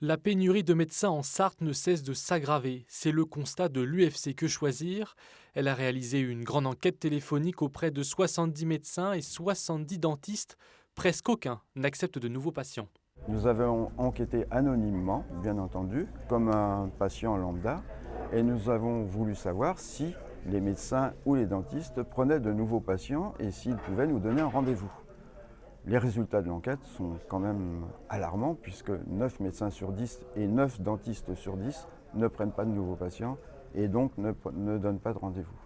La pénurie de médecins en Sarthe ne cesse de s'aggraver. C'est le constat de l'UFC Que Choisir. Elle a réalisé une grande enquête téléphonique auprès de 70 médecins et 70 dentistes. Presque aucun n'accepte de nouveaux patients. Nous avons enquêté anonymement, bien entendu, comme un patient lambda, et nous avons voulu savoir si les médecins ou les dentistes prenaient de nouveaux patients et s'ils pouvaient nous donner un rendez-vous. Les résultats de l'enquête sont quand même alarmants puisque 9 médecins sur 10 et 9 dentistes sur 10 ne prennent pas de nouveaux patients et donc ne donnent pas de rendez-vous.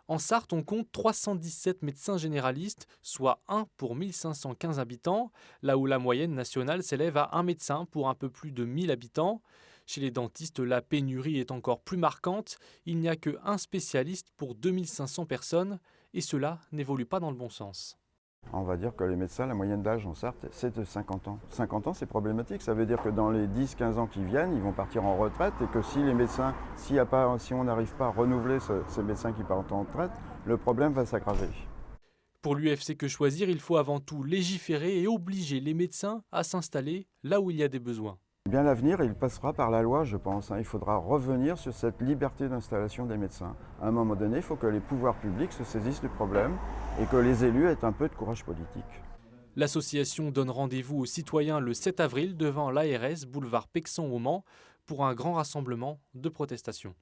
En Sarthe, on compte 317 médecins généralistes, soit 1 pour 1515 habitants, là où la moyenne nationale s'élève à un médecin pour un peu plus de 1000 habitants. Chez les dentistes, la pénurie est encore plus marquante. Il n'y a que un spécialiste pour 2500 personnes, et cela n'évolue pas dans le bon sens. On va dire que les médecins, la moyenne d'âge en Sarthe, c'est de 50 ans. 50 ans, c'est problématique. Ça veut dire que dans les 10-15 ans qui viennent, ils vont partir en retraite et que si les médecins, si on n'arrive pas à renouveler ces médecins qui partent en retraite, le problème va s'aggraver. Pour l'UFC Que Choisir, il faut avant tout légiférer et obliger les médecins à s'installer là où il y a des besoins. Eh bien, l'avenir, il passera par la loi, je pense. Il faudra revenir sur cette liberté d'installation des médecins. À un moment donné, il faut que les pouvoirs publics se saisissent du problème et que les élus aient un peu de courage politique. L'association donne rendez-vous aux citoyens le 7 avril devant l'ARS, boulevard Pexan au Mans, pour un grand rassemblement de protestation.